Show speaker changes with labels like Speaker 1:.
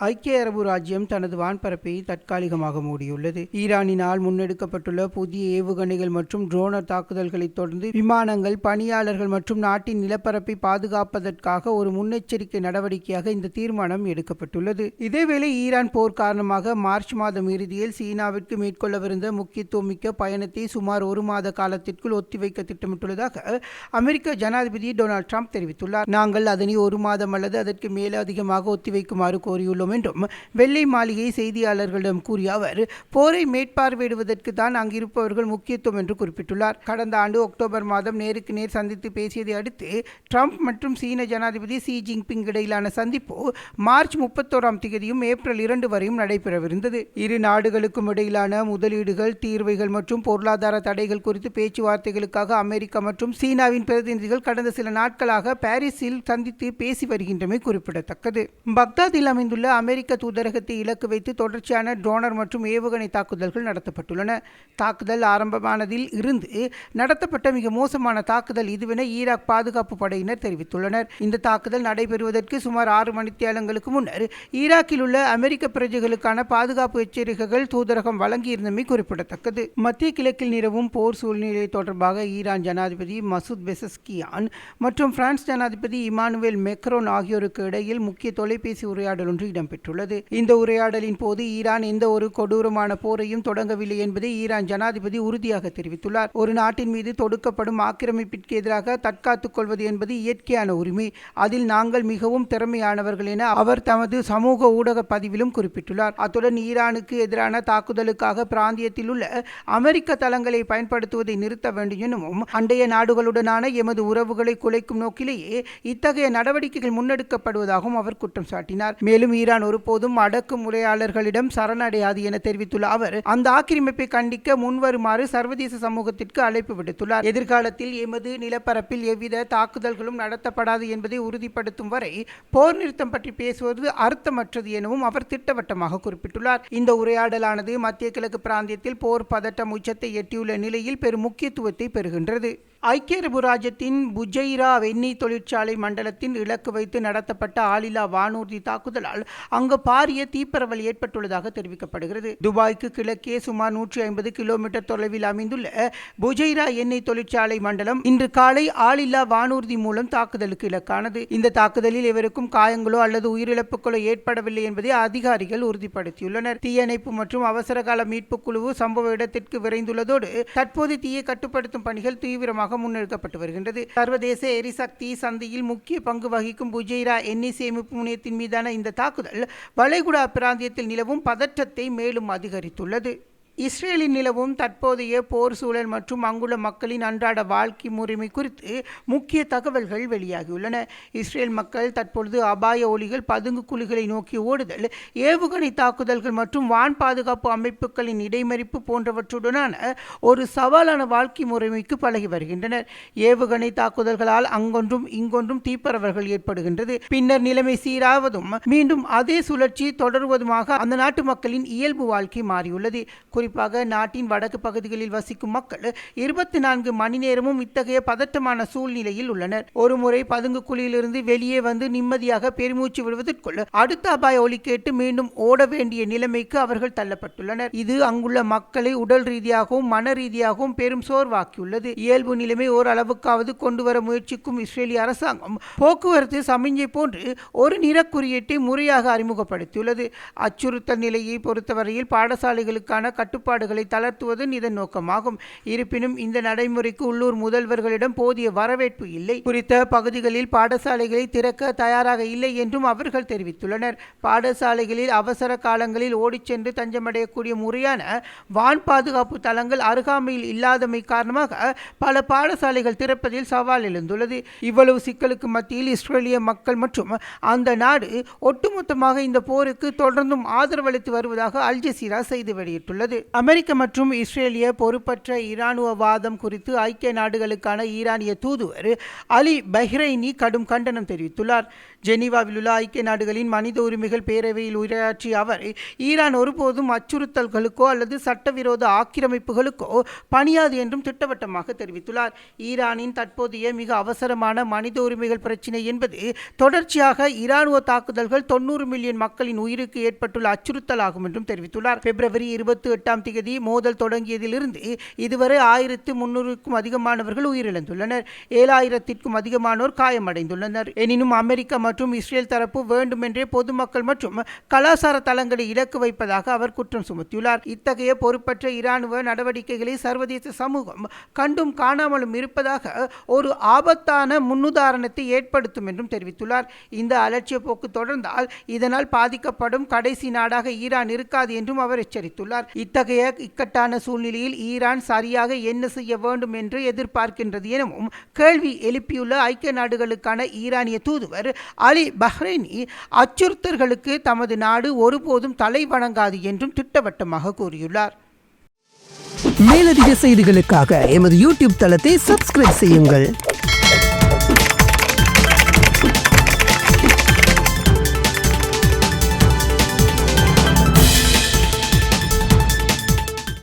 Speaker 1: ஐக்கிய அரபு ராஜ்யம் தனது வான்பரப்பை தற்காலிகமாக மூடியுள்ளது. ஈரானினால் முன்னெடுக்கப்பட்டுள்ள புதிய ஏவுகணைகள் மற்றும் ட்ரோனர் தாக்குதல்களை தொடர்ந்து விமானங்கள், பணியாளர்கள் மற்றும் நாட்டின் நிலப்பரப்பை பாதுகாப்பதற்காக ஒரு முன்னெச்சரிக்கை நடவடிக்கையாக இந்த தீர்மானம் எடுக்கப்பட்டுள்ளது. இதேவேளை ஈரான் போர் காரணமாக மார்ச் மாதம் இறுதியில் சீனாவிற்கு மேற்கொள்ளவிருந்த முக்கியத்துவமிக்க பயணத்தை சுமார் ஒரு மாத காலத்திற்குள் ஒத்திவைக்க திட்டமிட்டுள்ளதாக அமெரிக்க ஜனாதிபதி டொனால்ட் ட்ரம்ப் தெரிவித்துள்ளார். நாங்கள் அதனை ஒரு மாதம் அல்லது அதற்கு மேலதிகமாக ஒத்திவைக்குமாறு கோரியுள்ளோம் என்றும் வெள்ளை மாளிகை செய்தியாளர்களிடம் கூறிய அவர், போரை மேற்பார்வையிடுவதற்கு தான் அங்கிருப்பவர்கள் முக்கியத்துவம் என்று குறிப்பிட்டுள்ளார். கடந்த ஆண்டு அக்டோபர் மாதம் நேருக்கு நேர் சந்தித்து பேசியதை அடுத்து ட்ரம்ப் மற்றும் சீன ஜனாதிபதி ஷி ஜின்பிங் இடையிலான சந்திப்பு மார்ச் 31ஆம் தேதியும் ஏப்ரல் 2 வரையும் நடைபெறவிருந்தது. இரு நாடுகளுக்கும் இடையிலான முதலீடுகள், தீர்வைகள் மற்றும் பொருளாதார தடைகள் குறித்து பேச்சுவார்த்தைகளுக்காக அமெரிக்கா மற்றும் சீனாவின் பிரதிநிதிகள் கடந்த சில நாட்களாக பாரிஸில் சந்தித்து பேசி வருகின்றமை குறிப்பிடத்தக்கது. பக்தாதில் அமைந்துள்ள அமெரிக்க தூதரகத்தை இலக்கு வைத்து தொடர்ச்சியான ட்ரோனர் மற்றும் ஏவுகணை தாக்குதல்கள் நடத்தப்பட்டுள்ளன. தாக்குதல் ஆரம்பமானதில் இருந்து நடத்தப்பட்ட மிக மோசமான தாக்குதல் இதுவென ஈராக் பாதுகாப்பு படையினர் தெரிவித்துள்ளனர். இந்த தாக்குதல் நடைபெறுவதற்கு சுமார் 6 மணித்தியாலங்களுக்கு முன்னர் ஈராக்கில் உள்ள அமெரிக்க பிரஜைகளுக்கான பாதுகாப்பு எச்சரிக்கைகள் தூதரகம் வழங்கியிருந்தமை குறிப்பிடத்தக்கது. மத்திய கிழக்கில் நிலவும் போர் சூழ்நிலை தொடர்பாக ஈரான் ஜனாதிபதி மசூத் பெசஸ்கியான் மற்றும் பிரான்ஸ் ஜனாதிபதி இமானுவேல் மேக்ரோன் ஆகியோருக்கு இடையில் முக்கிய தொலைபேசி உரையாடல் ஒன்று இடம்பெற்றுள்ளது. இந்த உரையாடலின் போது ஈரான் எந்த ஒரு கொடூரமான போரையும் தொடங்கவில்லை என்பதை ஈரான் ஜனாதிபதி உறுதியாக தெரிவித்துள்ளார். ஒரு நாட்டின் மீது தொடுக்கப்படும் ஆக்கிரமிப்பிற்கு எதிராக தற்காத்துக் கொள்வது என்பது இயற்கையான உரிமை. அதில் நாங்கள் மிகவும் திறமையானவர்கள் என அவர் தமது சமூக ஊடக பதிவிலும் குறிப்பிட்டுள்ளார். அத்துடன் ஈரானுக்கு எதிரான தாக்குதலுக்காக பிராந்தியத்தில் உள்ள அமெரிக்க தளங்களை பயன்படுத்துவதை நிறுத்த வேண்டும் எனவும் அண்டைய நாடுகளுடனான எமது உறவுகளை குலைக்கும் நோக்கிலேயே இத்தகைய நடவடிக்கைகள் முன்னெடுக்கப்படுவதாகவும் அவர் குற்றம் சாட்டினார். மேலும் ஈரான் ஒருபோதும் அடக்குமுறையாளர்களிடம் சரணடையாது என தெரிவித்துள்ள அவர், அந்த ஆக்கிரமிப்பை கண்டிக்க முன்வருமாறு சர்வதேச சமூகத்திற்கு அழைப்பு விடுத்துள்ளார். எதிர்காலத்தில் எமது நிலப்பரப்பில் எவ்வித தாக்குதல்களும் நடத்தப்படாது என்பதை உறுதிப்படுத்தும் வரை போர் நிறுத்தம் பற்றி பேசுவது அர்த்தமற்றது எனவும் அவர் திட்டவட்டமாக குறிப்பிட்டுள்ளார். இந்த உரையாடலானது மத்திய கிழக்கு பிராந்தியத்தில் போர் பதட்டம் உச்சத்தை எட்டியுள்ள நிலையில் பெரும் முக்கியத்துவத்தை பெறுகின்றது. ஐக்கிய அரபு ராஜ்யத்தின் புஜைரா எண்ணெய் தொழிற்சாலை மண்டலத்தின் இலக்கு வைத்து நடத்தப்பட்ட ஆளில்லா வானூர்தி தாக்குதலால் அங்கு பாரிய தீப்பரவல் ஏற்பட்டுள்ளதாக தெரிவிக்கப்படுகிறது. துபாய்க்கு கிழக்கே சுமார் 150 கிலோமீட்டர் தொலைவில் அமைந்துள்ள புஜைரா எண்ணெய் தொழிற்சாலை மண்டலம் இன்று காலை ஆளில்லா வானூர்தி மூலம் தாக்குதலுக்கு இலக்கானது. இந்த தாக்குதலில் எவருக்கும் காயங்களோ அல்லது உயிரிழப்புகளோ ஏற்படவில்லை என்பதை அதிகாரிகள் உறுதிப்படுத்தியுள்ளனர். தீயணைப்பு மற்றும் அவசரகால மீட்பு குழு சம்பவ இடத்திற்கு விரைந்துள்ளதோடு தற்போது தீயை கட்டுப்படுத்தும் பணிகள் தீவிரமாக முன்னெடுக்கப்பட்டு வருகின்றது. சர்வதேச எரிசக்தி சந்தையில் முக்கிய பங்கு வகிக்கும் புஜைரா எண்ணெய் சேமிப்பு முனையத்தின் மீதான இந்த தாக்குதல் வளைகுடா பிராந்தியத்தில் நிலவும் பதற்றத்தை மேலும் அதிகரித்துள்ளது. இஸ்ரேலில் நிலவும் தற்போதைய போர் சூழல் மற்றும் அங்குள்ள மக்களின் அன்றாட வாழ்க்கை முறைமை குறித்து முக்கிய தகவல்கள் வெளியாகியுள்ளன. இஸ்ரேல் மக்கள் தற்பொழுது அபாய ஒலிகள், பதுங்கு குழிகளை நோக்கி ஓடுதல், ஏவுகணை தாக்குதல்கள் மற்றும் வான் பாதுகாப்பு அமைப்புகளின் இடைமறிப்பு போன்றவற்றுடனான ஒரு சவாலான வாழ்க்கை முறைமைக்கு பழகி வருகின்றனர். ஏவுகணை தாக்குதல்களால் அங்கொன்றும் இங்கொன்றும் தீப்பரவல்கள் ஏற்படுகின்றது. பின்னர் நிலைமை சீராவதும் மீண்டும் அதே சுழற்சி தொடருவதுமாக அந்த நாட்டு மக்களின் இயல்பு வாழ்க்கை மாறியுள்ளது. குறிப்பாக நாட்டின் வடக்கு பகுதிகளில் வசிக்கும் மக்கள் 24 மணி நேரமும் இத்தகைய பதட்டமான சூழ்நிலையில் உள்ளனர். ஒருமுறை பதுங்கு குழியிலிருந்து வெளியே வந்து நிம்மதியாக பெருமூச்சு விடுவதற்குள் அடுத்த அபாய ஒலி கேட்டு மீண்டும் ஓட வேண்டிய நிலைமைக்கு அவர்கள் தள்ளப்பட்டுள்ளனர். இது அங்குள்ள மக்களை உடல் ரீதியாகவும் மன ரீதியாகவும் பெரும் சோர்வாக்கியுள்ளது. இயல்பு நிலைமை ஓரளவுக்காவது கொண்டு வர முயற்சிக்கும் இஸ்ரேலிய அரசாங்கம் போக்குவரத்து சமிஞ்சை போன்று ஒரு நிற குறியீட்டை முறையாக அறிமுகப்படுத்தியுள்ளது. அச்சுறுத்தல் நிலையை பொறுத்தவரையில் பாடசாலைகளுக்கான கட்டுப்பாடுகளை தளர்த்துவதன் இதன் நோக்கமாகும். இருப்பினும் இந்த நடைமுறைக்கு உள்ளூர் முதல்வர்களிடம் போதிய வரவேற்பு இல்லை. குறித்த பகுதிகளில் பாடசாலைகளை திறக்க தயாராக இல்லை என்றும் அவர்கள் தெரிவித்துள்ளனர். பாடசாலைகளில் அவசர காலங்களில் ஓடிச் சென்று தஞ்சமடையக்கூடிய முறையான வான் பாதுகாப்பு தளங்கள் அருகாமையில் இல்லாதமை காரணமாக பல பாடசாலைகள் திறப்பதில் சவால் எழுந்துள்ளது. இவ்வளவு சிக்கலுக்கு மத்தியில் இஸ்ரேலிய மக்கள் மற்றும் அந்த நாடு ஒட்டுமொத்தமாக இந்த போருக்கு தொடர்ந்தும் ஆதரவளித்து வருவதாக அல் ஜசீரா செய்தி வெளியிட்டுள்ளது. அமெரிக்க மற்றும் இஸ்ரேலிய பொறுப்பற்ற இராணுவவாதம் குறித்து ஐக்கிய நாடுகளுக்கான ஈரானிய தூதுவர் அலி பஹ்ரைனி கடும் கண்டனம் தெரிவித்துள்ளார். ஜெனீவாவில் உள்ள ஐக்கிய நாடுகளின் மனித உரிமைகள் பேரவையில் உரையாற்றிய அவர், ஈரான் ஒருபோதும் அச்சுறுத்தல்களுக்கோ அல்லது சட்டவிரோத ஆக்கிரமிப்புகளுக்கோ பணியாது என்றும் திட்டவட்டமாக தெரிவித்துள்ளார். ஈரானின் தற்போதைய மிக அவசரமான மனித உரிமைகள் பிரச்சினை என்பது தொடர்ச்சியாக இராணுவ தாக்குதல்கள் 90 மில்லியன் மக்களின் உயிருக்கு ஏற்பட்டுள்ள அச்சுறுத்தலாகும் என்றும் தெரிவித்துள்ளார். பிப்ரவரி 28 மோதல் தொடங்கியதிலிருந்து இதுவரை 1300க்கும் அதிகமானவர்கள் உயிரிழந்துள்ளனர். 7000த்திற்கும் அதிகமானோர் காயமடைந்துள்ளனர். எனினும் அமெரிக்கா மற்றும் இஸ்ரேல் தரப்பு வேண்டுமென்றே பொதுமக்கள் மற்றும் கலாசார தளங்களை இலக்கு வைப்பதாக அவர் குற்றம் சுமத்தியுள்ளார். இத்தகைய பொறுப்பற்ற இராணுவ நடவடிக்கைகளை சர்வதேச சமூகம் கண்டும் காணாமலும் இருப்பதாக ஒரு ஆபத்தான முன்னுதாரணத்தை ஏற்படுத்தும் என்றும் தெரிவித்துள்ளார். இந்த அலட்சிய போக்கு தொடர்ந்தால் இதனால் பாதிக்கப்படும் கடைசி நாடாக ஈரான் இருக்காது என்றும் அவர் எச்சரித்துள்ளார். இத்தகைய இக்கட்டான சூழ்நிலையில் ஈரான் சரியாக என்ன செய்ய வேண்டும் என்று எதிர்பார்க்கின்றது எனவும் கேள்வி எழுப்பியுள்ள ஐக்கிய நாடுகளுக்கான ஈரானிய தூதுவர் அலி பஹ்ரைனி அச்சுறுத்தல்களுக்கு தமது நாடு ஒருபோதும் தலை வணங்காது என்றும் திட்டவட்டமாக கூறியுள்ளார்.
Speaker 2: மேலதிக செய்திகளுக்காக எமது யூடியூப் தளத்தை சப்ஸ்கிரைப் செய்யுங்கள்.